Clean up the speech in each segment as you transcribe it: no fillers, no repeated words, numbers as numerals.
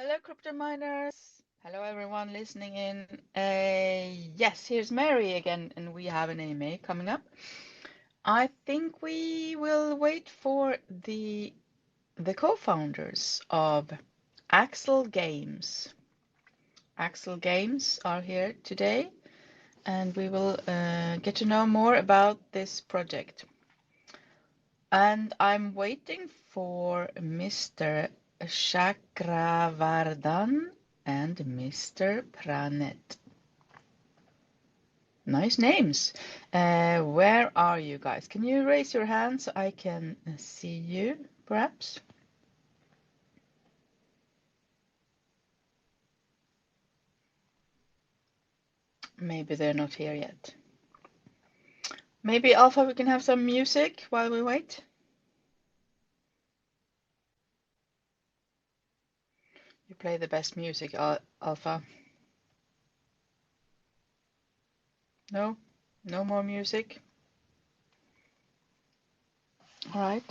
Hello, crypto miners. Hello, everyone listening in. Yes, here's Mary again, and we have an AMA coming up. I think we will wait for the co-founders of Axel Games. Axel Games are here today, and we will get to know more about this project. And I'm waiting for Mr. Chakravardan and Mr. Pranet. Nice names. Where are you guys? Can you raise your hand so I can see you, perhaps? Maybe they're not here yet. Maybe, Alpha, we can have some music while we wait. You play the best music, Alpha. No? No more music? All right.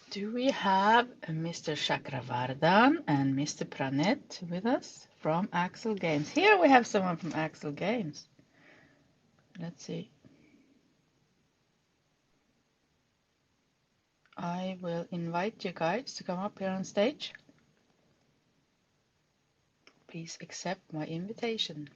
Do we have Mr. Chakravardan and Mr. Pranet with us from Axel Games? Here we have someone from Axel Games. Let's see. I will invite you guys to come up here on stage. Please accept my invitation.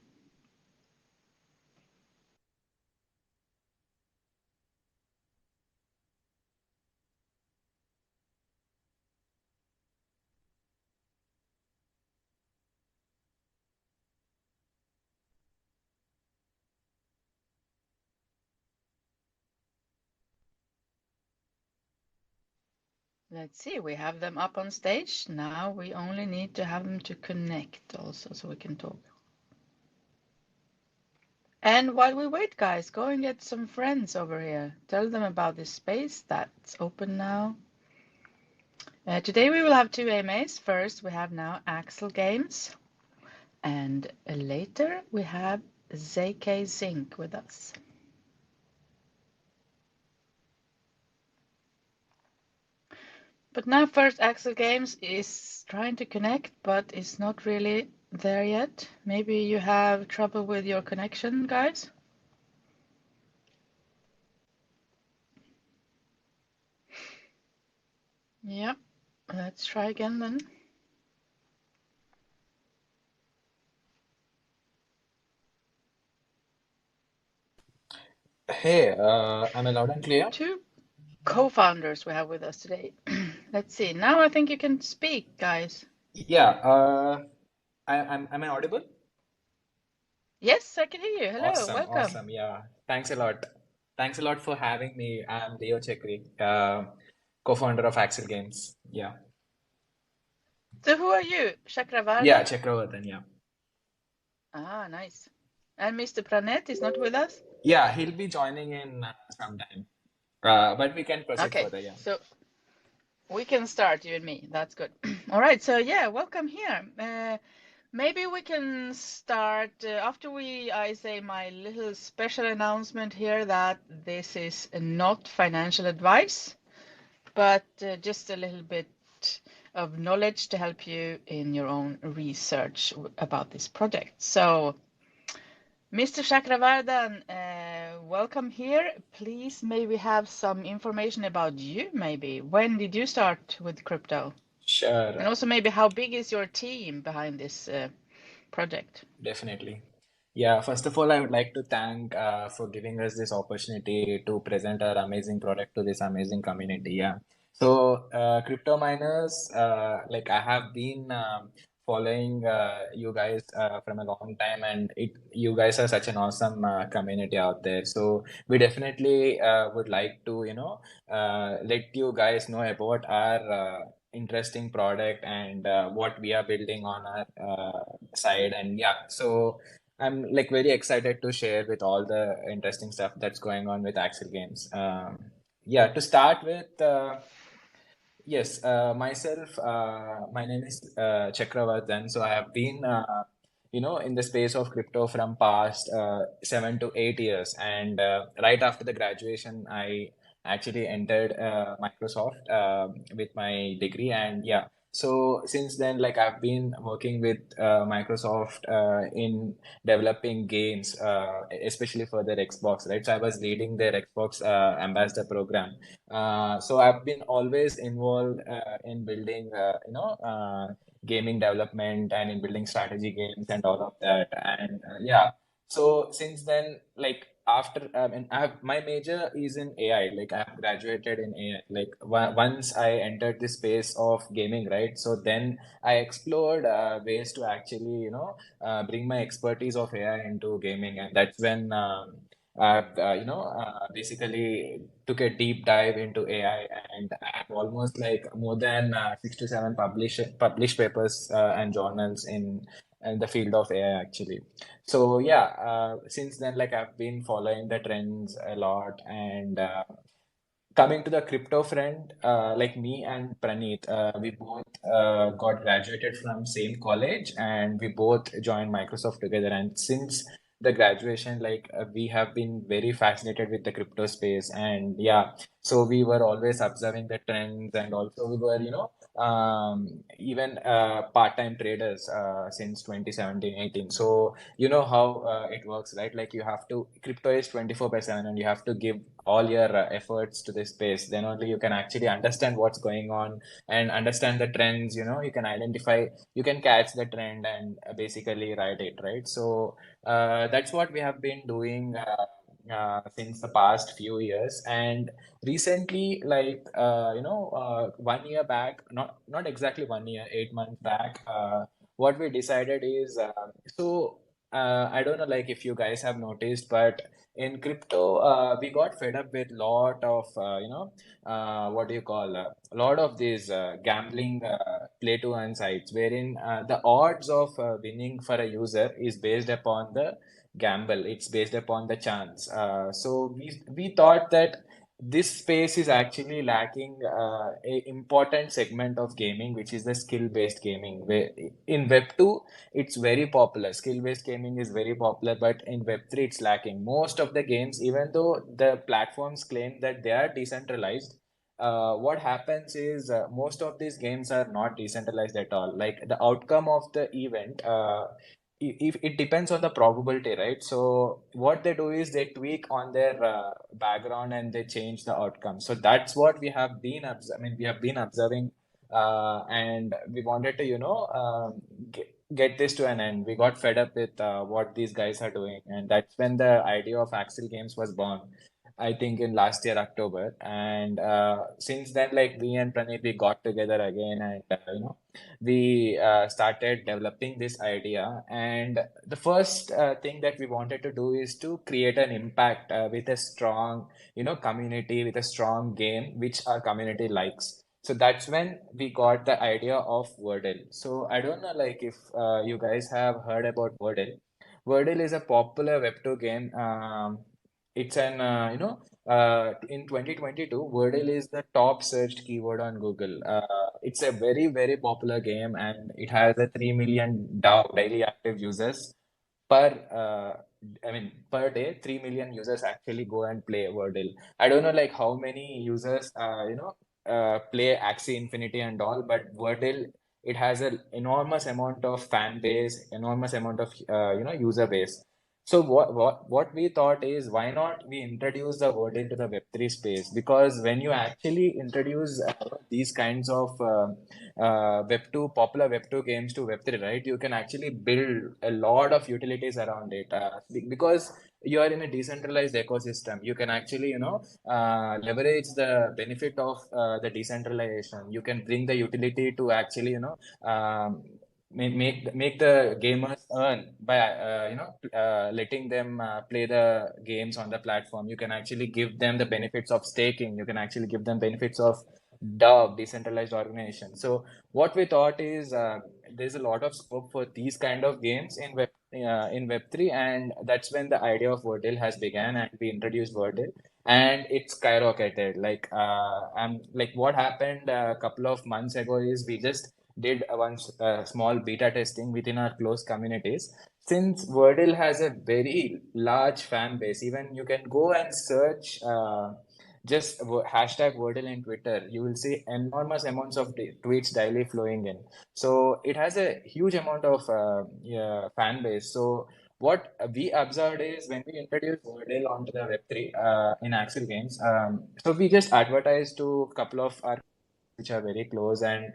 Let's see, we have them up on stage. Now we only need to have them to connect also so we can talk. And while we wait, guys, go and get some friends over here. Tell them about this space that's open now. Today we will have two AMAs. First, we have now Axel Games, and later we have ZK Zinc with us. But now first Axel Games is trying to connect, but it's not really there yet. Maybe you have trouble with your connection, guys? Yeah, let's try again then. Hey, am I loud and clear? Two co-founders we have with us today. Let's see. Now I think you can speak, guys. Yeah, am I audible? Yes, I can hear you. Hello, Awesome, welcome. awesome. Yeah, thanks a lot. Thanks a lot for having me. I'm Leo Chekri, co-founder of Axel Games. Yeah, So who are you? yeah, Chakravardan? Chekravardhan. Yeah, Ah, nice. And Mr. Pranet is not with us? yeah, he'll be joining in sometime. But we can proceed Okay, further. Yeah. so we can start, you and me. That's good. All right, so yeah, welcome here. Maybe we can start after I say my little special announcement here that this is not financial advice, but just a little bit of knowledge to help you in your own research about this project. So, Mr. Chakravardan, welcome here. Please maybe have some information about you, maybe. When did you start with crypto? And Sure. also maybe how big is your team behind this project? Definitely. Yeah, first of all, I would like to thank for giving us this opportunity to present our amazing product to this amazing community. Yeah. So, crypto miners, like I have been following you guys from a long time, and you guys are such an awesome community out there. So, we definitely would like to, let you guys know about our interesting product and what we are building on our side. And yeah, so I'm like very excited to share with all the interesting stuff that's going on with Axel Games. Yeah, to start with, yes, myself, my name is Chakravartan. So I have been, in the space of crypto from past 7 to 8 years. And right after the graduation, I actually entered Microsoft with my degree, and yeah. So since then, like I've been working with Microsoft in developing games, especially for their Xbox, right? So I was leading their Xbox ambassador program. So I've been always involved in building, gaming development and in building strategy games and all of that. And yeah, so since then, like after, and my major is in AI. Like I've graduated in AI. Like once I entered the space of gaming, right? So then I explored ways to actually, bring my expertise of AI into gaming, and that's when I've, basically took a deep dive into AI, and I have almost like more than 6 to 7 published papers and journals in the field of AI actually. So yeah, since then, like I've been following the trends a lot, and coming to the crypto front, like me and Praneet, we both got graduated from same college, and we both joined Microsoft together. And since the graduation, like we have been very fascinated with the crypto space, and yeah, so we were always observing the trends, and also we were, even part-time traders since 2017-18. So you know how it works, right? Like you have to, crypto is 24/7, and you have to give all your efforts to this space. Then only you can actually understand what's going on and understand the trends. You can identify, you can catch the trend and basically ride it, right? So that's what we have been doing since the past few years. And recently, like 1 year back, not exactly 1 year, 8 months back, what we decided is I don't know, like if you guys have noticed, but in crypto, we got fed up with lot of what do you call a lot of these gambling play to earn sites, wherein the odds of winning for a user is based upon the gamble. It's based upon the chance. So we thought that this space is actually lacking a important segment of gaming, which is the skill-based gaming. Where in Web 2, it's very popular. Skill-based gaming is very popular, but in Web 3, it's lacking. Most of the games, even though the platforms claim that they are decentralized, what happens is most of these games are not decentralized at all. Like the outcome of the event, if it depends on the probability, right? So what they do is they tweak on their background and they change the outcome. So that's what we have been we have been observing, and we wanted to, get this to an end. We got fed up with what these guys are doing, and that's when the idea of Axel Games was born. I think in last year October, and since then, like me and Praneeth, we got together again, and we started developing this idea. And the first thing that we wanted to do is to create an impact with a strong, community, with a strong game which our community likes. So that's when we got the idea of Wordle. So I don't know, like if you guys have heard about Wordle. Wordle is a popular Web2 game. It's an in 2022, Wordle is the top searched keyword on Google. It's a very, very popular game, and it has a 3 million daily active users per per day. 3 million users actually go and play Wordle. I don't know like how many users play Axie Infinity and all, but Wordle, it has an enormous amount of fan base, enormous amount of user base. So what we thought is, why not we introduce the Wordle to the Web3 space? Because when you actually introduce these kinds of Web2, popular Web2 games to Web3, right? You can actually build a lot of utilities around it because you are in a decentralized ecosystem. You can actually, leverage the benefit of the decentralization. You can bring the utility to actually, make the gamers earn by letting them play the games on the platform. You can actually give them the benefits of staking. You can actually give them benefits of DAO, decentralized organization. So what we thought is there's a lot of scope for these kind of games in Web3, and that's when the idea of Wordle has began, and we introduced Wordle, and it skyrocketed. Like what happened a couple of months ago is we just did one small beta testing within our close communities. Since Wordle has a very large fan base, even you can go and search. just hashtag Wordle in Twitter, you will see enormous amounts of tweets daily flowing in. So it has a huge amount of yeah, fan base. So what we observed is when we introduced Wordle onto the Web3 in Axel Games, so we just advertised to a couple of our which are very close, and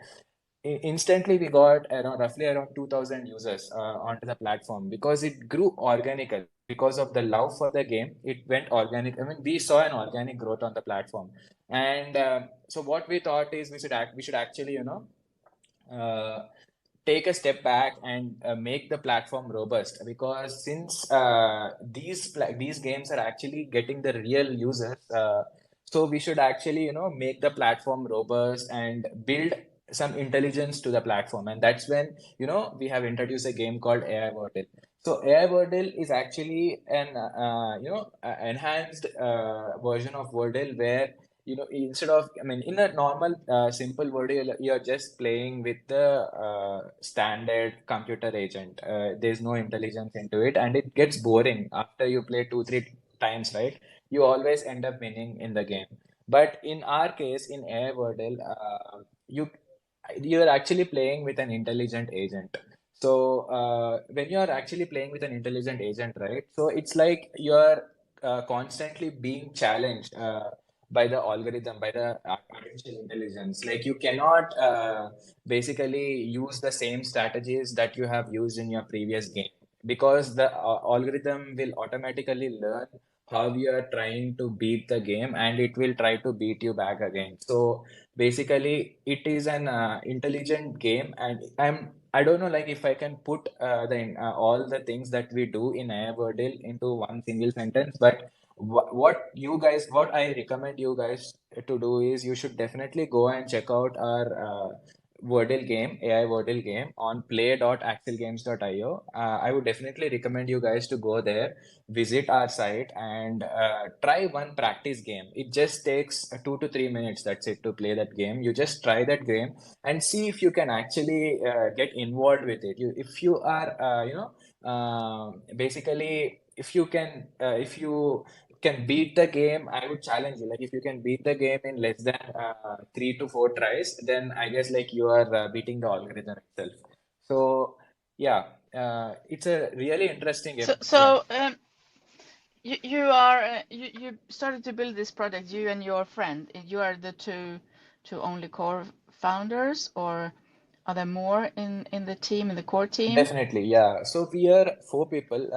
instantly we got around roughly around 2000 users onto the platform because it grew organically because of the love for the game. It went organic. I mean, we saw an organic growth on the platform, and so what we thought is we should actually uh, take a step back and make the platform robust, because since these games are actually getting the real users, so we should actually make the platform robust and build some intelligence to the platform. And that's when we have introduced a game called AI Wordle. So AI Wordle is actually an enhanced version of Wordle, where instead of, I mean, in a normal simple word, you're just playing with the standard computer agent. There's no intelligence into it, and it gets boring after you play 2 3 times, right? You always end up winning in the game. But in our case, in AI Wordle, you're actually playing with an intelligent agent. So when you're actually playing with an intelligent agent, right? So it's like you're constantly being challenged by the algorithm, by the artificial intelligence. Like you cannot basically use the same strategies that you have used in your previous game, because the algorithm will automatically learn how you are trying to beat the game, and it will try to beat you back again. So basically, it is an intelligent game, and I don't know, like, if I can put the all the things that we do in Ayurveda into one single sentence. But what I recommend you guys to do is you should definitely go and check out our Wordle game, AI Wordle game on play.axelgames.io. I would definitely recommend you guys to go there, visit our site, and try one practice game. It just takes 2 to 3 minutes. That's it, to play that game. You just try that game and see if you can actually get involved with it. If you are, basically, if you can beat the game, I would challenge you. Like, if you can beat the game in less than 3 to 4 tries, then I guess like you are beating the algorithm itself. So yeah, it's a really interesting game. So, Yeah. you started to build this project, you and your friend. You are the two only core founders, or are there more in the team, in the core team? Definitely, yeah. So we are 4 people.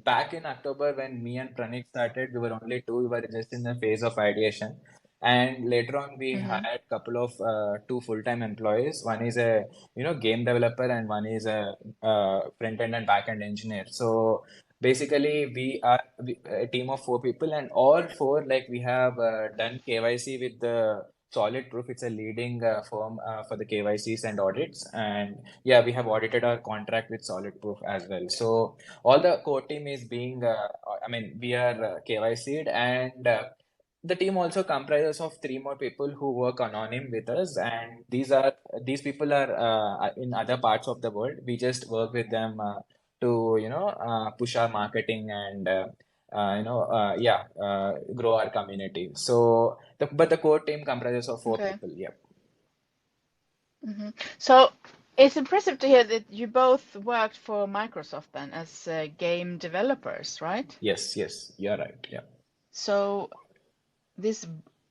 Back in October, when me and Pranik started, we were only two. We were just in the phase of ideation, and later on, we Mm-hmm. hired a couple of two full-time employees. One is a game developer, and one is a front-end and back-end engineer. So basically, a team of 4 people, and all four, like, we have done KYC with the Solid Proof. It's a leading firm for the KYCs and audits, and yeah, we have audited our contract with Solid Proof as well. So all the core team is being, I mean, we are KYC'd, and the team also comprises of 3 more people who work anonym with us, and these people are in other parts of the world. We just work with them to push our marketing and grow our community. So but the core team comprises of four Okay. people. Yeah. Mm-hmm. So it's impressive to hear that you both worked for Microsoft then as game developers, right? Yes, you're right. Yeah. So this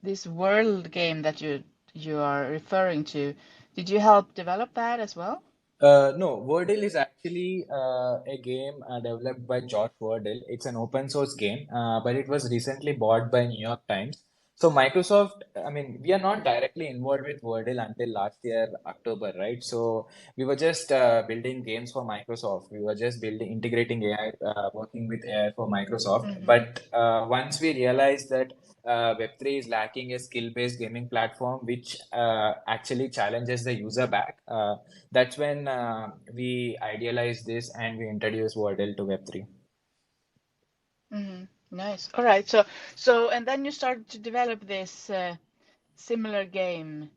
this world game that you are referring to, did you help develop that as well? No, Wordle is actually a game developed by George Wordle. It's an open source game, but it was recently bought by New York Times. So Microsoft, I mean, we are not directly involved with Wordle until last year, October, right? So we were just building games for Microsoft. We were just integrating AI, working with AI for Microsoft. Mm-hmm. But once we realized that Web3 is lacking a skill-based gaming platform, which actually challenges the user back. That's when we idealized this and we introduced Wordle to Web3. Mm-hmm. Nice. All right. So and then you started to develop this similar game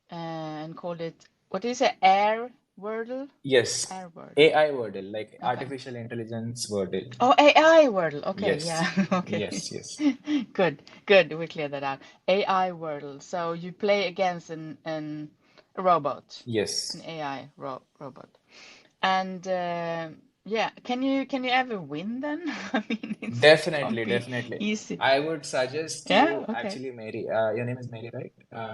and called it, what is it, Air? Wordle? Yes, Air Wordle. AI Wordle, like Okay. artificial intelligence Wordle. Oh, AI Wordle. Okay, yeah. Yes, Okay. yes, yes, Good. Good. We cleared that out. AI Wordle. So you play against a robot, an yes. AI robot. And yeah, can you ever win then? I mean, it can't Definitely, be definitely. easy. I would suggest Yeah, you okay. actually, Mary. Your name is Mary, right?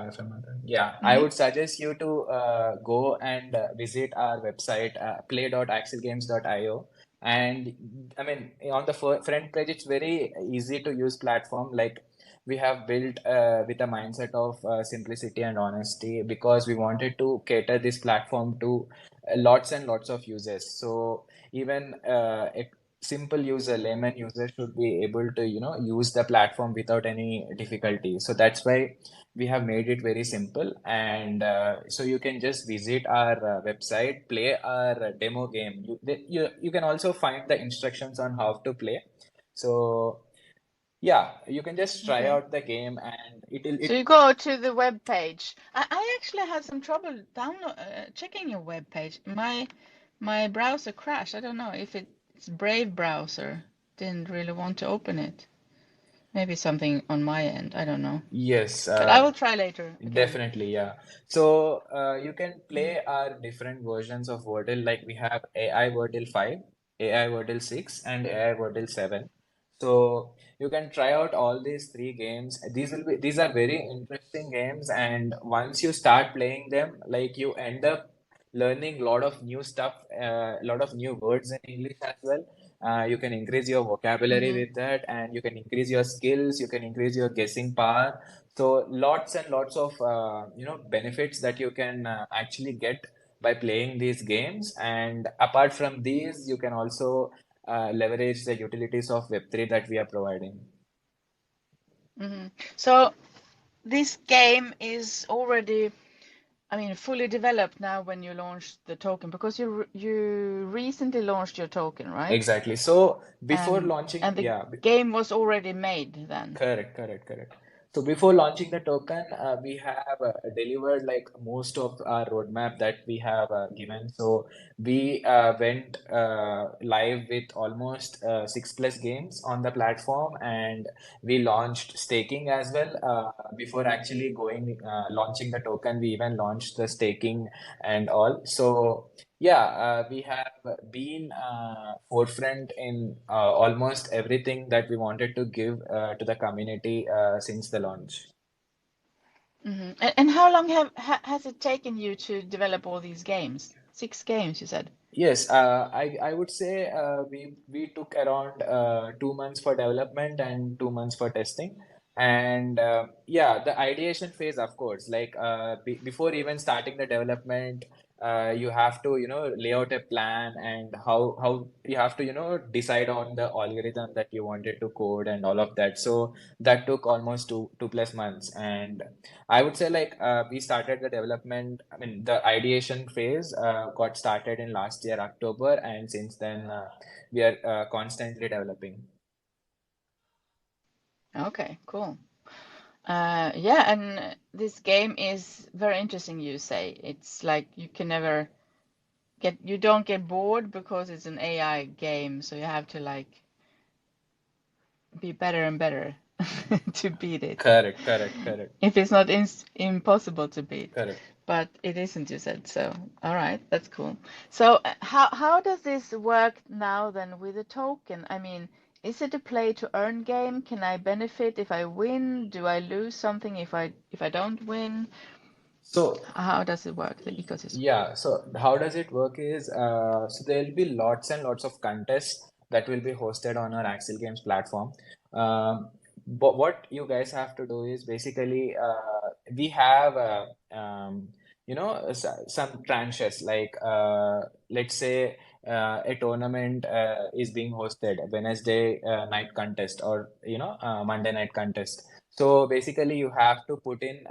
If I'm not wrong. Yeah, I Mm-hmm. would suggest you to go and visit our website, play.axelgames.io. And I mean, on the front page, it's very easy to use platform. Like we have built with a mindset of simplicity and honesty because we wanted to cater this platform to lots and lots of users. So even a simple user, layman user should be able to, use the platform without any difficulty. So that's why we have made it very simple. And so you can just visit our website, play our demo game. You can also find the instructions on how to play. So yeah, you can just try Okay. out the game and So it you go to the web page. I actually had some trouble checking your web page. My browser crashed. I don't know if it's Brave browser didn't really want to open it. Maybe something on my end. I don't know. yes. But I will try later again. Definitely, yeah. So you can Mm. play our different versions of Wordle. Like we have AI Wordle 5, AI Wordle 6, and AI Wordle 7. So you can try out all these three games. These are very interesting games, and once you start playing them, like you end up learning a lot of new stuff, a lot of new words in English as well. You can increase your vocabulary Mm-hmm. with that, and you can increase your skills. You can increase your guessing power. So lots and lots of benefits that you can actually get by playing these games. And apart from these, you can also leverage the utilities of Web3 that we are providing. Mm-hmm. So this game is already, I mean, fully developed now when you launched the token because you recently launched your token, right? Exactly. So before And launching, and the yeah, game was already made then. correct, correct, correct. So before launching the token, we have delivered like most of our roadmap that we have given. So we went live with almost 6+ games on the platform, and we launched staking as well. Before actually going launching the token, we even launched the staking and all. So yeah, we have been forefront in almost everything that we wanted to give to the community since the launch. Hmm. And how long has it taken you to develop all these games? 6 games, you said. Yes, I would say we took around 2 months for development and 2 months for testing. And yeah, the ideation phase, of course, like before even starting the development, you have to, lay out a plan and how you have to, decide on the algorithm that you wanted to code and all of that. So that took almost two plus months. And I would say like we started the development, I mean the ideation phase got started in last year October, and since then we are constantly developing. Okay, cool. Yeah, and this game is very interesting, you say. It's like you can never you don't get bored because it's an AI game, so you have to like be better and better to beat it. Correct, correct, correct, If it's not impossible to beat, correct. but it isn't, you said. So, all right, that's cool. So, how does this work now then with a token? I mean, is it a play to earn game? Can I benefit if I win? Do I lose something if I don't win? So How does it work, the ecosystem? yeah, so how does it work is so there'll be lots and lots of contests that will be hosted on our Axel Games platform. But what you guys have to do is basically we have some tranches like let's say a tournament is being hosted Wednesday night contest or Monday night contest. So basically you have to put in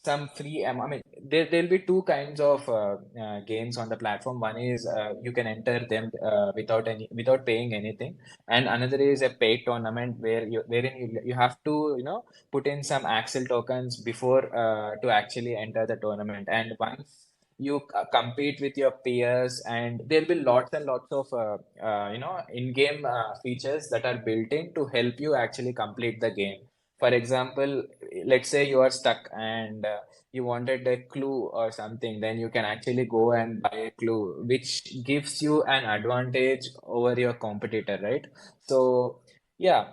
some free I mean there'll be two kinds of games on the platform. One is you can enter them without paying anything, and another is a paid tournament wherein you have to put in some Axel tokens before to actually enter the tournament. And once you compete with your peers, and there'll be lots and lots of in-game features that are built in to help you actually complete the game. For example, let's say you are stuck and you wanted a clue or something, then you can actually go and buy a clue, which gives you an advantage over your competitor, right? So yeah,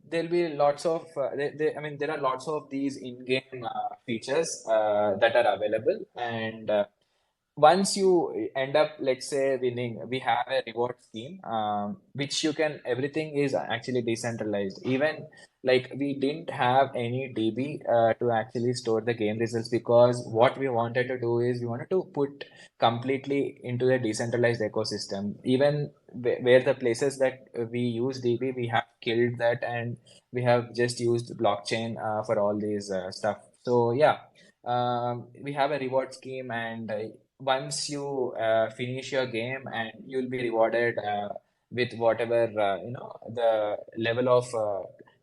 there'll be lots of I mean there are lots of these in-game features that are available, and once you end up, let's say, winning, we have a reward scheme, which you can, everything is actually decentralized. Even like we didn't have any DB to actually store the game results, because what we wanted to do is we wanted to put completely into a decentralized ecosystem. Even where the places that we use DB, we have killed that, and we have just used blockchain for all these stuff. So yeah, we have a reward scheme, and once you finish your game, and you'll be rewarded with whatever the level of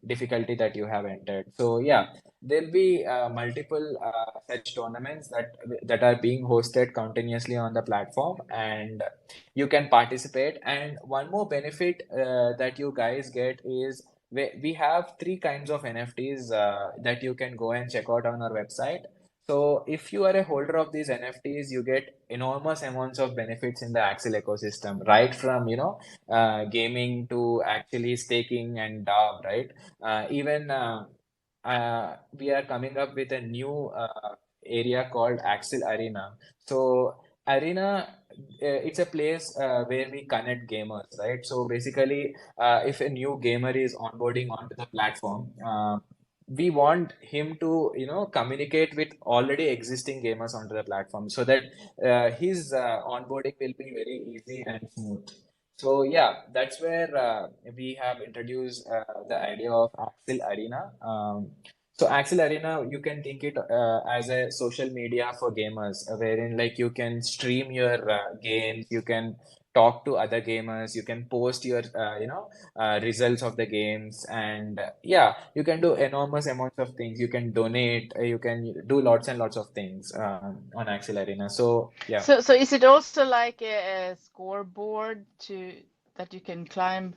difficulty that you have entered. So yeah, there'll be multiple such tournaments that are being hosted continuously on the platform, and you can participate. And one more benefit that you guys get is we have three kinds of NFTs that you can go and check out on our website. So if you are a holder of these NFTs, you get enormous amounts of benefits in the Axel ecosystem, right from, gaming to actually staking and DAO, right? Even we are coming up with a new area called Axel Arena. So Arena, it's a place where we connect gamers, right? So basically, if a new gamer is onboarding onto the platform, we want him to, communicate with already existing gamers onto the platform, so that his onboarding will be very easy and smooth. So yeah, that's where we have introduced the idea of Axel Arena. So Axel Arena, you can think it as a social media for gamers, wherein like you can stream your games, you can talk to other gamers, you can post your results of the games, and yeah, you can do enormous amounts of things. You can donate, you can do lots and lots of things on Axel Arena. So yeah, So is it also like a scoreboard to that you can climb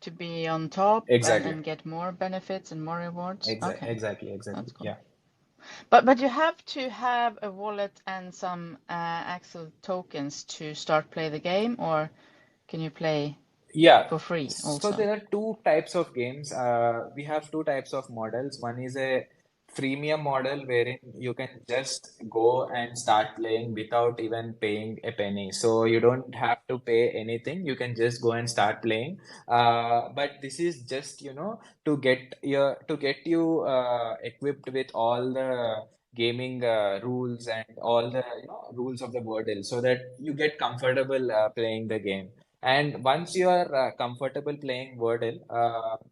to be on top exactly, and get more benefits and more rewards? Okay, exactly. that's cool. Yeah. But you have to have a wallet and some Axel tokens to start play the game, or can you play Yeah, for free so also? there are two types of games. We have two types of models. One is a freemium model wherein you can just go and start playing without even paying a penny. So you don't have to pay anything. You can just go and start playing. But this is just, to get you equipped with all the gaming rules and all the rules of the Wordle, so that you get comfortable playing the game. And once you are comfortable playing Wordle,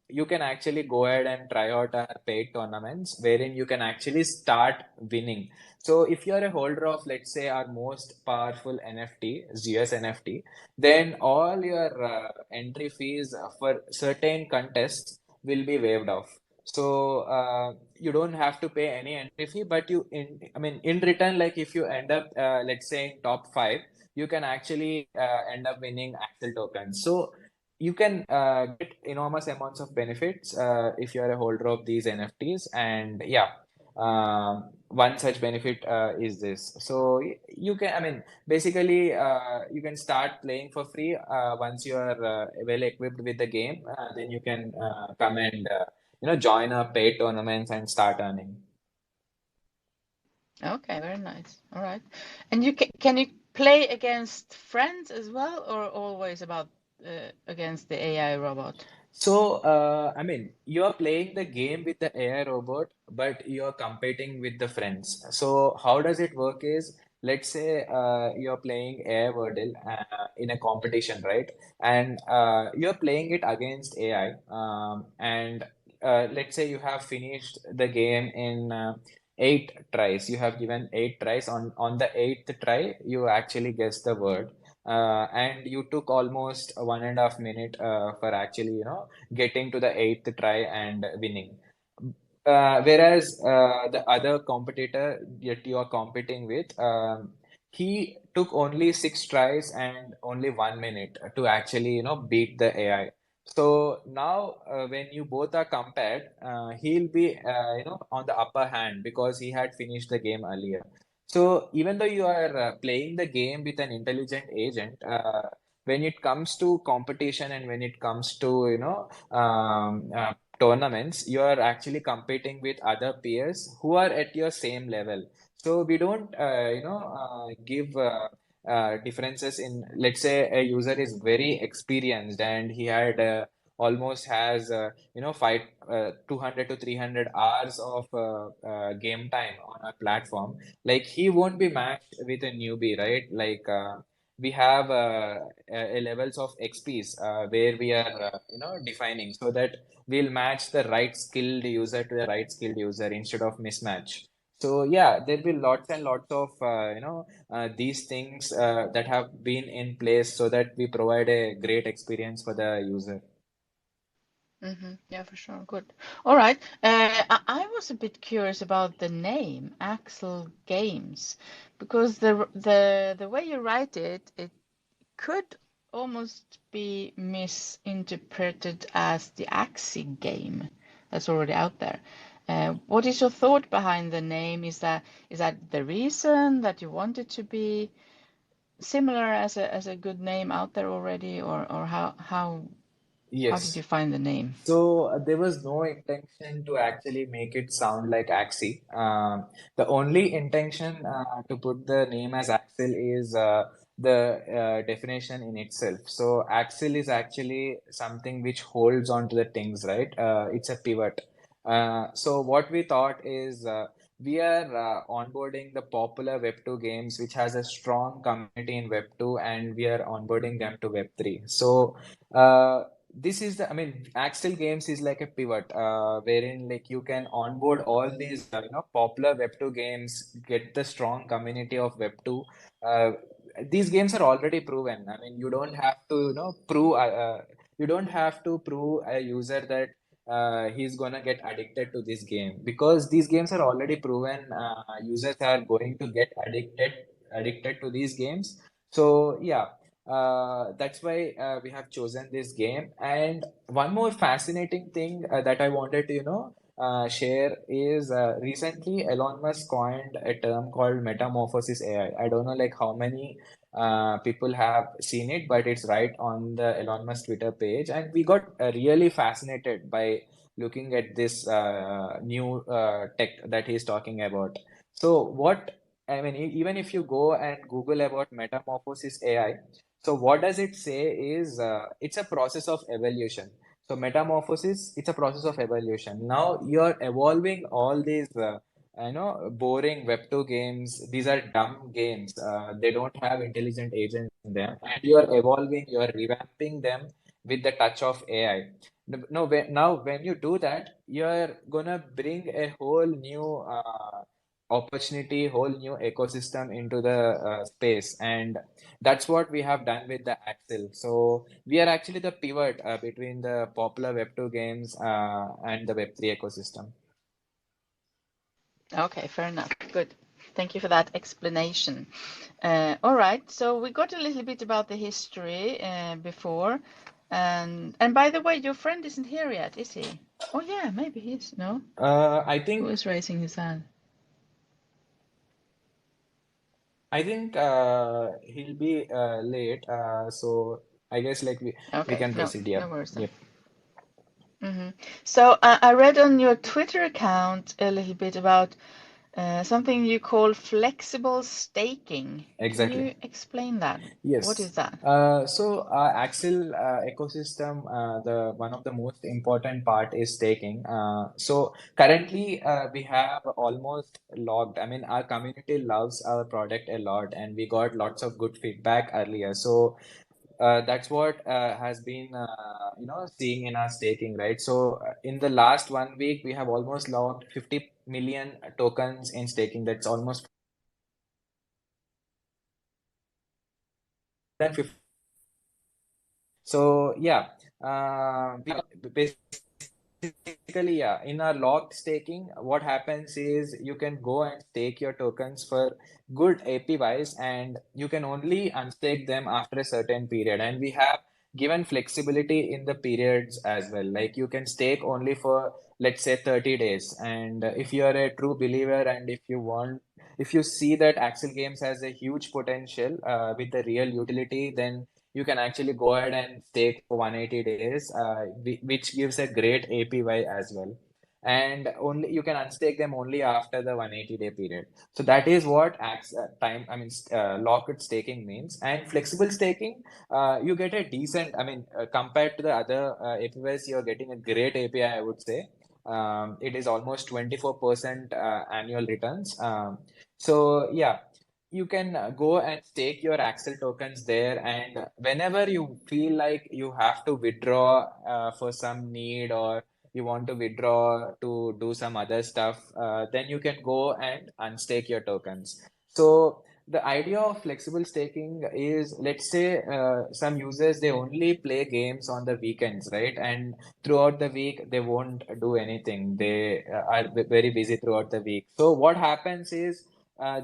you can actually go ahead and try out our paid tournaments wherein you can actually start winning. So if you are a holder of, let's say, our most powerful NFT, Zeus NFT, then all your entry fees for certain contests will be waived off. So you don't have to pay any entry fee, but I mean, in return, like if you end up, let's say, in top five, you can actually end up winning Axel tokens. So you can get enormous amounts of benefits if you are a holder of these NFTs. And yeah, one such benefit is this. So you can, I mean, basically, you can start playing for free once you are well equipped with the game. Then you can come and join our paid tournaments and start earning. Okay, very nice. All right. And can you play against friends as well, or always about against the AI robot? So, I mean, you're playing the game with the AI robot, but you're competing with the friends. So, how does it work is, let's say you're playing AI Wordle in a competition, right? And you're playing it against AI. And let's say you have finished the game in 8 tries. You have given 8 tries. On the eighth try, you actually guess the word. And you took almost 1.5 minute for actually, getting to the eighth try and winning. Whereas the other competitor that you are competing with, he took only 6 tries and only 1 minute to actually, beat the AI. So now, when you both are compared, he'll be, on the upper hand because he had finished the game earlier. So even though you are playing the game with an intelligent agent, when it comes to competition and when it comes to, tournaments, you are actually competing with other peers who are at your same level. So we don't, give differences in, let's say, a user is very experienced and he had almost has, five 200 to 300 hours of game time on a platform. Like he won't be matched with a newbie, right? Like we have levels of XPs where we are, defining so that we'll match the right skilled user to the right skilled user instead of mismatch. So yeah, there'll be lots and lots of these things that have been in place so that we provide a great experience for the user. Yeah, for sure. Good. All right. I was a bit curious about the name Axel Games, because the way you write it, it could almost be misinterpreted as the Axie game that's already out there. What is your thought behind the name? Is that the reason that you want it to be similar as a good name out there already, or how did you Yes. find the name? So there was no intention to actually make it sound like Axie. The only intention to put the name as Axel is the definition in itself. So Axel is actually something which holds on to the things, right? It's a pivot. So what we thought is we are onboarding the popular Web2 games, which has a strong community in Web2, and we are onboarding them to Web3. So this is the, I mean, Axel Games is like a pivot, wherein like you can onboard all these, popular Web2 games, get the strong community of Web2. Uh, these games are already proven. I mean, you don't have to, you don't have to prove a user that he's gonna get addicted to this game because these games are already proven. Users are going to get addicted to these games. So yeah, that's why we have chosen this game. And one more fascinating thing that I wanted to, share is recently Elon Musk coined a term called metamorphosis AI. I don't know like how many people have seen it, but it's right on the Elon Musk Twitter page. And we got really fascinated by looking at this new tech that he's talking about. So what I mean, even if you go and Google about metamorphosis AI, so what does it say is it's a process of evolution. So metamorphosis, it's a process of evolution. Now you're evolving all these, boring Web2 games. These are dumb games. They don't have intelligent agents in them, and you are evolving, you are revamping them with the touch of AI. No, now when you do that, you're gonna bring a whole new opportunity, whole new ecosystem into the space, and that's what we have done with the Axel. So we are actually the pivot between the popular Web2 games and the Web3 ecosystem. Okay, fair enough. Good. Thank you for that explanation. All right, so we got a little bit about the history before, and by the way, your friend isn't here yet, is he? Oh yeah, maybe he is. No, I who think is raising his hand? I think he'll be late. So I guess like we Okay, can no, proceed. no Yep. worries then. Yep. So I read on your Twitter account a little bit about something you call flexible staking. Can Exactly. you explain that? What is Yes. that? So Axel ecosystem, the one of the most important part is staking. So currently we have almost logged. I mean, our community loves our product a lot, and we got lots of good feedback earlier. So that's what has been seeing in our staking, right? So in the last 1 week, we have almost logged 50 million tokens in staking. That's almost than 50. So yeah, we basically basically, yeah, in a locked staking, what happens is you can go and stake your tokens for good APYs, and you can only unstake them after a certain period. And we have given flexibility in the periods as well. Like you can stake only for, let's say, 30 days. And if you are a true believer and if you see that Axel Games has a huge potential with the real utility, then you can actually go ahead and stake for 180 days, which gives a great APY as well. And only you can unstake them only after the 180-day period. So that is what locked staking means. And flexible staking, you get a decent, compared to the other APYs, you're getting a great API, I would say. It is almost 24% annual returns. So yeah, you can go and stake your Axel tokens there, and whenever you feel like you have to withdraw for some need, or you want to withdraw to do some other stuff, then you can go and unstake your tokens. So the idea of flexible staking is, let's say, some users, they only play games on the weekends, right? And throughout the week, they won't do anything. They are very busy throughout the week. So what happens is,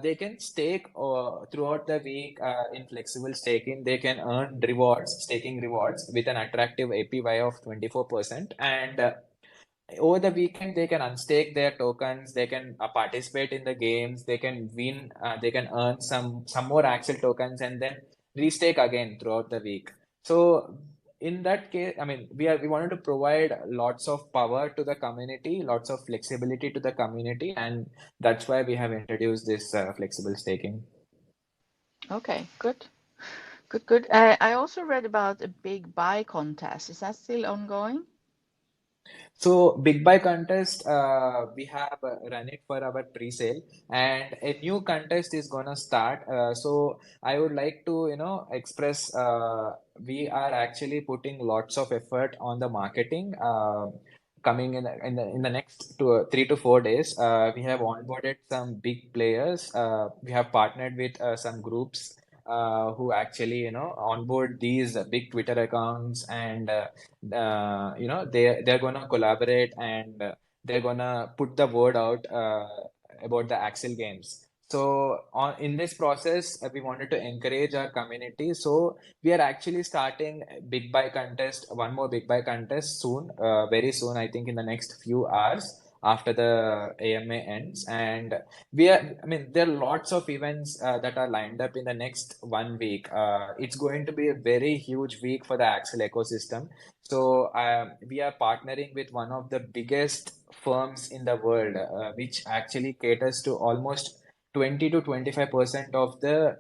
they can stake throughout the week in flexible staking. They can earn rewards, staking rewards with an attractive APY of 24%. And over the weekend, they can unstake their tokens. They can participate in the games. They can win. They can earn some more Axel tokens and then restake again throughout the week. So in that case, we wanted to provide lots of power to the community, lots of flexibility to the community, and that's why we have introduced this flexible staking. Okay, good. Good, good. I also read about a big buy contest. Is that still ongoing? So big buy contest, we have run it for our pre-sale, and a new contest is gonna start. So I would like to, express, we are actually putting lots of effort on the marketing. Coming in the next 3 to 4 days, we have onboarded some big players. We have partnered with some groups who actually, onboard these big Twitter accounts, and they're gonna collaborate, and they're gonna put the word out about the Axel games. So in this process, we wanted to encourage our community. So we are actually starting a big buy contest, one more big buy contest soon, very soon, I think in the next few hours after the AMA ends. And there are lots of events that are lined up in the next 1 week. It's going to be a very huge week for the Axel ecosystem. So we are partnering with one of the biggest firms in the world, which actually caters to almost 20 to 25% of the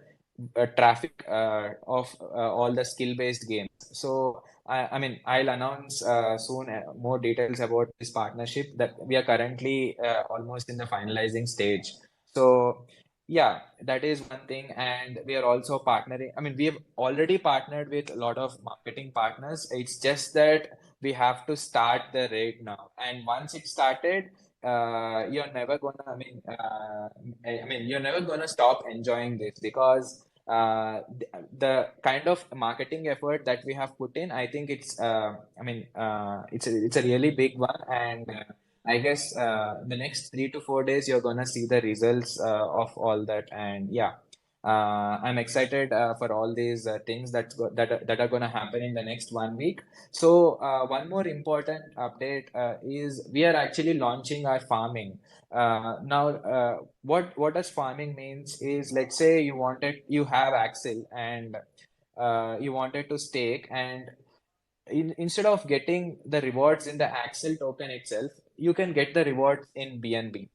traffic of all the skill-based games. So I'll announce soon more details about this partnership that we are currently almost in the finalizing stage. So yeah, that is one thing. And we are also partnering. We have already partnered with a lot of marketing partners. It's just that we have to start the raid now. And once it started, you're never gonna, you're never gonna stop enjoying this, because the kind of marketing effort that we have put in, I think it's a really big one. And I guess the next 3 to 4 days, you're gonna see the results of all that. And yeah, I'm excited for all these things that are gonna happen in the next 1 week. So one more important update is we are actually launching our farming. Now, what does farming means is, let's say you have Axel, and you wanted to stake, and instead of getting the rewards in the Axel token itself, you can get the rewards in BNB.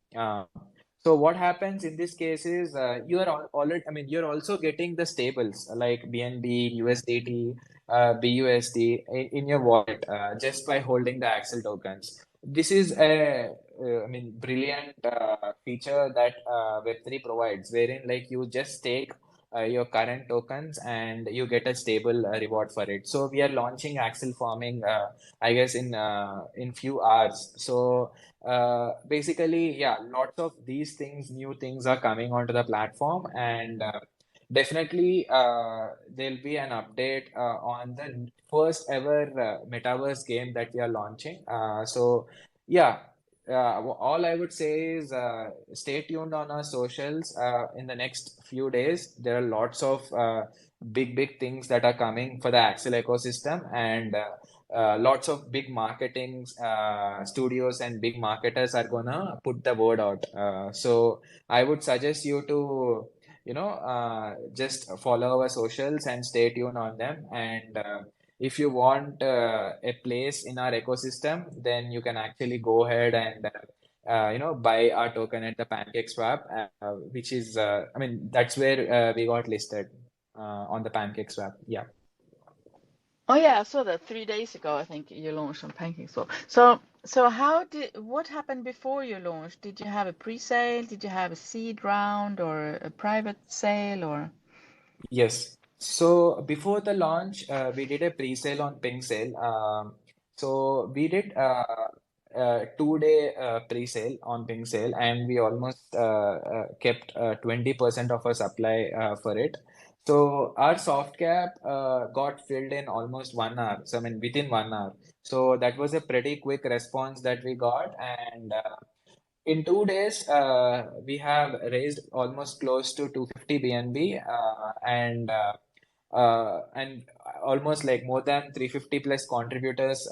So what happens in this case is, you are already, you're also getting the stables like BNB, USDT, BUSD in your wallet just by holding the Axel tokens. This is a, brilliant feature that Web3 provides, wherein like you just stake your current tokens and you get a stable reward for it. So we are launching Axel farming, I guess in few hours. So basically, yeah, lots of these things, new things are coming onto the platform. And definitely, there'll be an update on the first ever metaverse game that we are launching. Yeah, all I would say is stay tuned on our socials. In the next few days, there are lots of big things that are coming for the Axel ecosystem, and lots of big marketing studios and big marketers are gonna put the word out. So I would suggest you to just follow our socials and stay tuned on them. And if you want a place in our ecosystem, then you can actually go ahead and buy our token at the Pancake Swap, which is I mean that's where we got listed on the Pancake Swap. Yeah. Oh yeah, I saw that 3 days ago. I think you launched on PancakeSwap. So what happened before you launched? Did you have a pre-sale? Did you have a seed round or a private sale or? Yes. So before the launch, we did a pre-sale on Pink Sale. So we did 2 day pre-sale on Pink Sale, and we almost kept 20% of our supply for it. So our soft cap got filled in almost 1 hour. So I mean within 1 hour. So that was a pretty quick response that we got, and in 2 days, we have raised almost close to 250 BNB, and almost like more than 350 plus contributors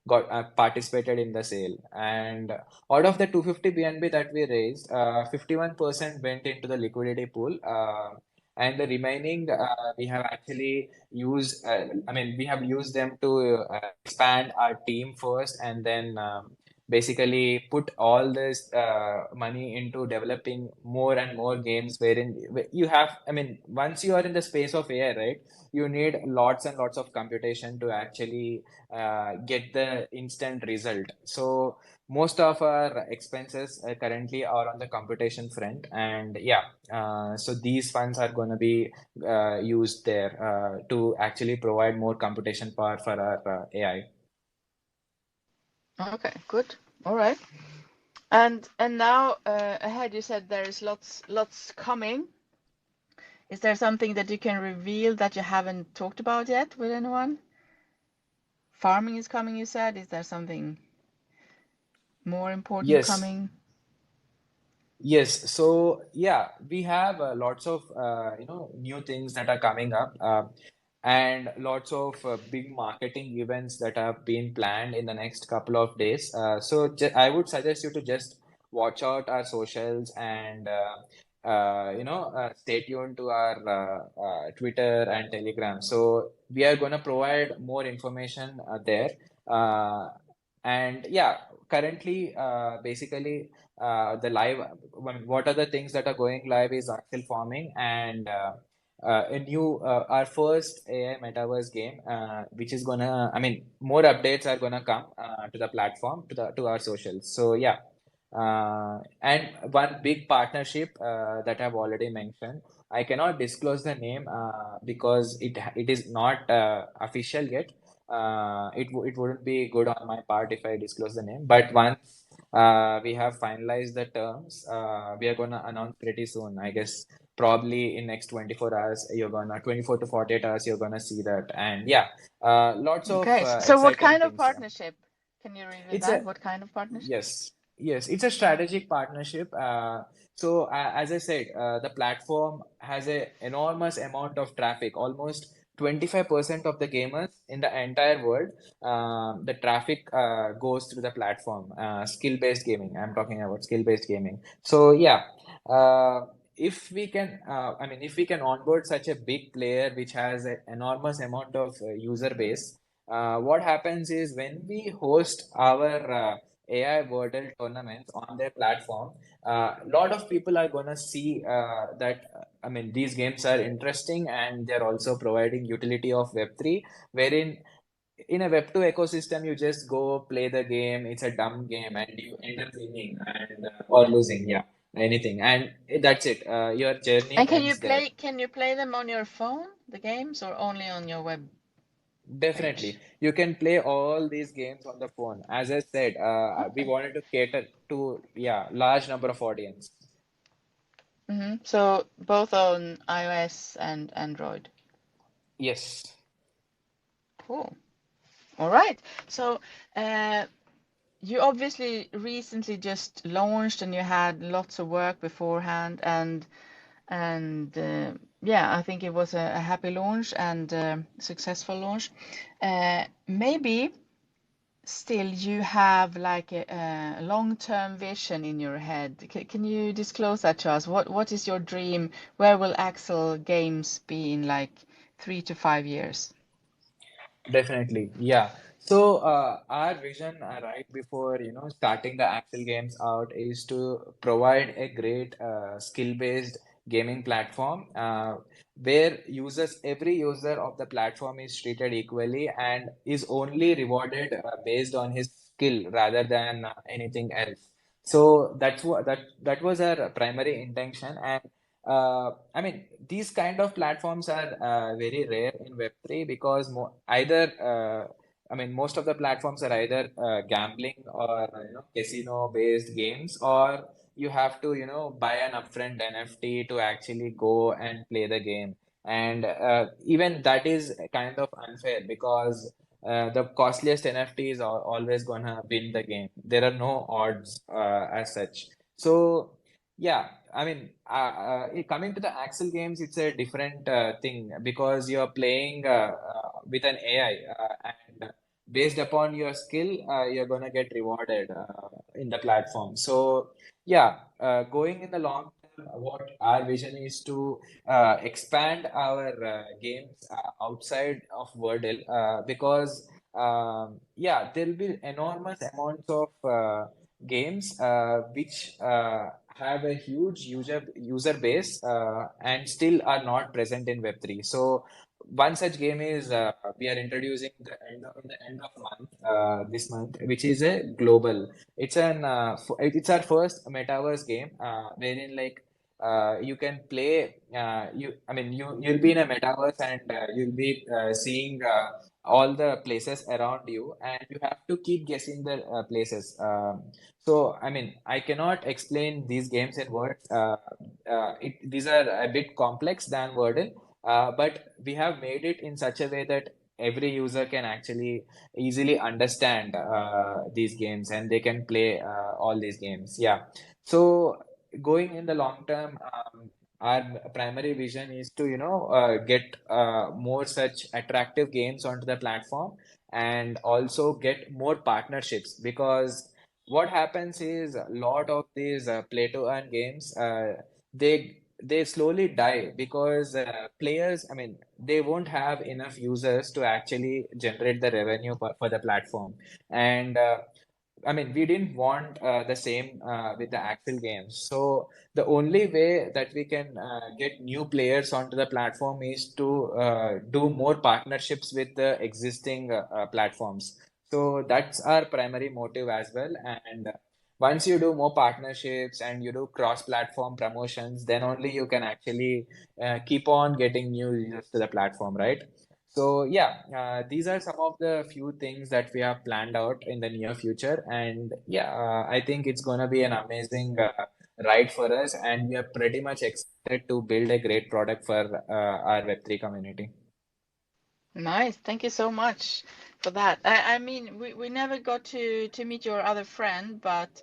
got participated in the sale. And out of the 250 BNB that we raised, 51% went into the liquidity pool. And the remaining, we have actually used, I mean, we have used them to expand our team first, and then basically put all this money into developing more and more games wherein you have, I mean, once you are in the space of AI, right, you need lots and lots of computation to actually get the instant result. So most of our expenses currently are on the computation front, and yeah, so these funds are going to be used there to actually provide more computation power for our AI. Okay, good. All right. And now ahead, you said there is lots coming. Is there something that you can reveal that you haven't talked about yet with anyone? Farming is coming, you said. Is there something more important Yes. coming? Yes, so yeah, we have lots of new things that are coming up, and lots of big marketing events that have been planned in the next couple of days. I would suggest you to just watch out our socials and stay tuned to our Twitter and Telegram. So we are going to provide more information there. Uh, and yeah, currently, basically the live what are the things that are going live is Axel Farming and a new our first AI metaverse game which is gonna, I mean, more updates are gonna come to the platform, to our socials. So yeah, and one big partnership that I've already mentioned, I cannot disclose the name because it is not official yet. It wouldn't be good on my part if I disclose the name, but once we have finalized the terms. We are gonna announce pretty soon. I guess probably in next 24 hours, 24 to 48 hours, you're gonna see that. And yeah, lots of Okay, so what exciting kind of things. partnership? Can you reveal It's that? a What kind of partnership? Yes, yes, it's a strategic partnership. As I said, the platform has a enormous amount of traffic. Almost 25% of the gamers in the entire world, the traffic goes through the platform. Skill-based gaming. I'm talking about skill-based gaming. So yeah, if we can, I mean, if we can onboard such a big player which has an enormous amount of user base, what happens is when we host our AI Wordle tournaments on their platform, a lot of people are gonna see that I mean these games are interesting and they're also providing utility of Web3, wherein in a Web2 ecosystem you just go play the game, it's a dumb game and you end up winning and or losing, yeah, anything, and that's it. Your journey And ends there. can you play them on your phone, the games, or only on your web Definitely. page? You can play all these games on the phone. As I said, we Okay. wanted to cater to, yeah, large number of audience. So both on iOS and Android. Yes, Cool. All right. So uh, you obviously recently just launched and you had lots of work beforehand and yeah, I think it was a happy launch and successful launch. Maybe still you have like a long-term vision in your head. Can you disclose that to us? What is your dream? Where will Axel Games be in like 3 to 5 years? definitely. Yeah. So our vision right before starting the Axel Games out is to provide a great skill-based gaming platform where every user of the platform is treated equally and is only rewarded based on his skill rather than anything else. So that was our primary intention. And I mean, these kind of platforms are very rare in Web3 because I mean, most of the platforms are either gambling or casino-based games, or you have to buy an upfront NFT to actually go and play the game. And even that is kind of unfair because the costliest NFT is always gonna win the game. There are no odds as such. So. Yeah, I mean, coming to the Axel games, it's a different thing because you're playing with an AI, and based upon your skill, you're gonna get rewarded in the platform. So, yeah, going in the long term, what our vision is to expand our games outside of Wordle because, yeah, there'll be enormous amounts of games which have a huge user base and still are not present in Web3. So one such game is we are introducing in the end of month this month, which is a global. It's our first metaverse game wherein like you can play you'll be in a metaverse and you'll be seeing all the places around you and you have to keep guessing the places. So, I mean, I cannot explain these games in words. These are a bit complex than Wordle, but we have made it in such a way that every user can actually easily understand these games and they can play all these games. Yeah. So, going in the long term, our primary vision is to, get more such attractive games onto the platform and also get more partnerships because what happens is a lot of these play to earn games they slowly die because players I mean they won't have enough users to actually generate the revenue for the platform and I mean, we didn't want the same with the Axel games. So the only way that we can get new players onto the platform is to do more partnerships with the existing platforms. So that's our primary motive as well. And once you do more partnerships and you do cross-platform promotions, then only you can actually keep on getting new users to the platform, right? So yeah, these are some of the few things that we have planned out in the near future, and yeah, I think it's gonna be an amazing ride for us, and we are pretty much excited to build a great product for our Web3 community. Nice. Thank you so much for that. I mean, we never got to meet your other friend, but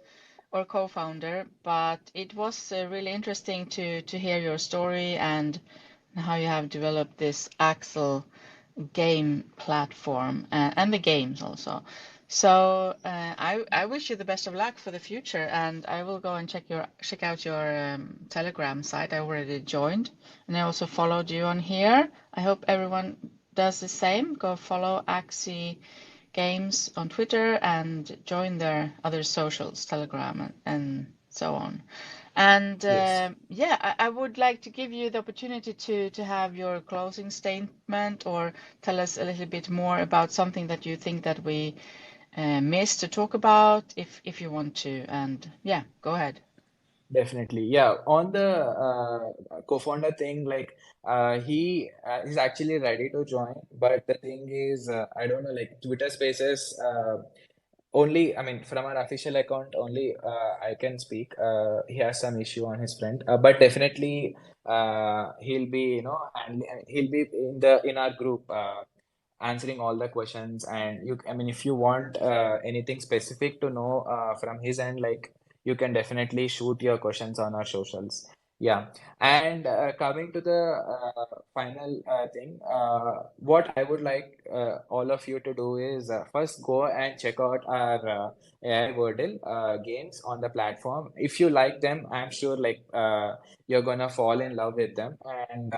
or co-founder, but it was really interesting to hear your story and how you have developed this Axel game platform and the games also. So I wish you the best of luck for the future, and I will go and check out your Telegram site. I already joined, and I also followed you on here. I hope everyone does the same. Go follow Axie Games on Twitter and join their other socials, Telegram and so on. And Yes. yeah, I would like to give you the opportunity to have your closing statement or tell us a little bit more about something that you think that we missed to talk about, if you want to. And yeah, go ahead. Definitely. Yeah. On the co-founder thing, like he's actually ready to join, but the thing is, I don't know, like Twitter Spaces. only, I mean, from our official account, only I can speak. He has some issue on his friend, but definitely he'll be, and he'll be in our group answering all the questions. And I mean, if you want anything specific to know from his end, like you can definitely shoot your questions on our socials. Yeah. And coming to the final thing, what I would like all of you to do is first go and check out our AI Wordle games on the platform. If you like them, I'm sure like you're gonna fall in love with them. And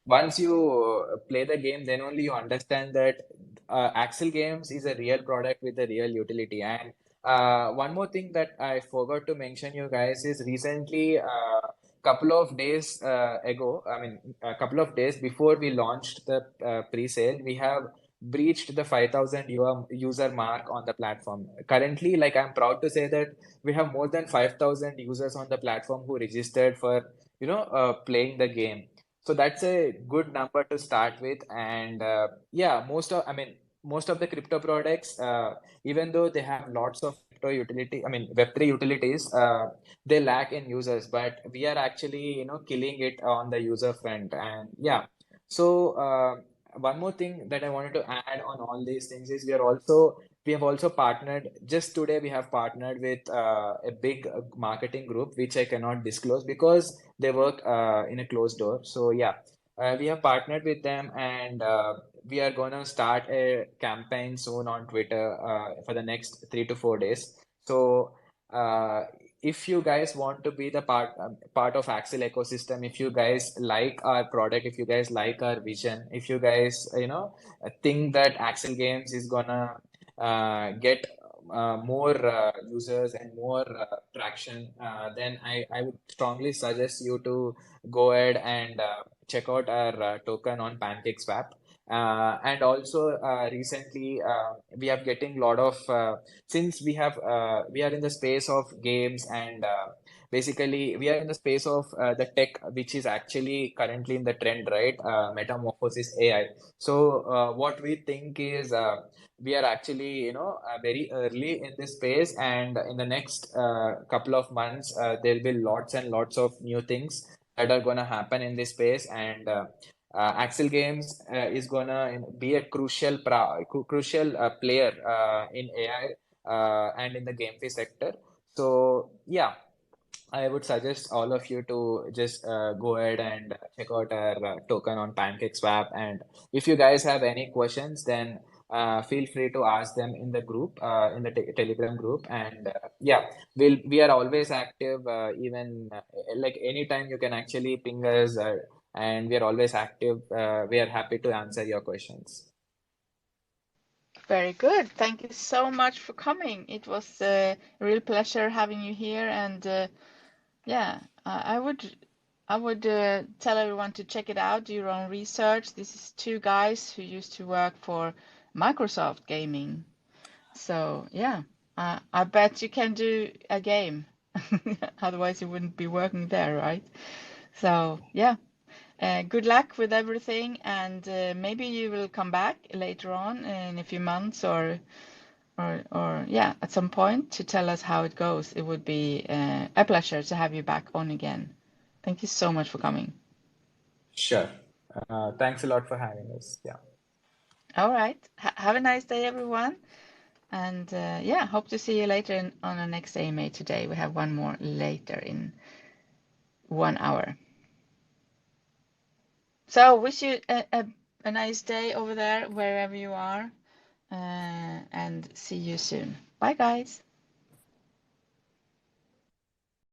once you play the game, then only you understand that Axel Games is a real product with a real utility. And one more thing that I forgot to mention you guys is recently couple of days ago, I mean, a couple of days before we launched the pre-sale, we have breached the 5,000 user mark on the platform. Currently, like I'm proud to say that we have more than 5,000 users on the platform who registered for, playing the game. So that's a good number to start with. And yeah, most of the crypto products, even though they have lots of crypto utility, I mean, Web3 utilities, they lack in users, but we are actually, killing it on the user front. And yeah, so one more thing that I wanted to add on all these things is we have also partnered, just today we have partnered with a big marketing group which I cannot disclose because they work in a closed door. So yeah, we have partnered with them, and we are gonna start a campaign soon on Twitter for the next 3 to 4 days. So uh, if you guys want to be the part of Axel ecosystem, if you guys like our product, if you guys like our vision, if you guys think that Axel Games is gonna get more users and more traction, then I would strongly suggest you to go ahead and check out our token on PancakeSwap. And also recently we are getting a lot of since we are in the space of games, and basically we are in the space of the tech which is actually currently in the trend, right? Metamorphosis AI. So what we think is we are actually very early in this space, and in the next couple of months there'll be lots and lots of new things that are going to happen in this space. And Axel Games is gonna be a crucial player in AI and in the GameFi sector. So yeah, I would suggest all of you to just go ahead and check out our token on PancakeSwap. And if you guys have any questions, then feel free to ask them in the group, in the te Telegram group. And yeah, we are always active. Even like anytime you can actually ping us, and we are always active. We are happy to answer your questions. Very good. Thank you so much for coming. It was a real pleasure having you here. And yeah, I would tell everyone to check it out, do your own research. This is two guys who used to work for Microsoft Gaming. So yeah, I bet you can do a game. Otherwise, you wouldn't be working there, right? So yeah, good luck with everything, and maybe you will come back later on in a few months, or yeah, at some point to tell us how it goes. It would be a pleasure to have you back on again. Thank you so much for coming. Sure. Thanks a lot for having us. Yeah. All right. Have a nice day, everyone. And yeah, hope to see you later on the next AMA today. We have one more later in 1 hour. So wish you a nice day over there, wherever you are, and see you soon. Bye, guys.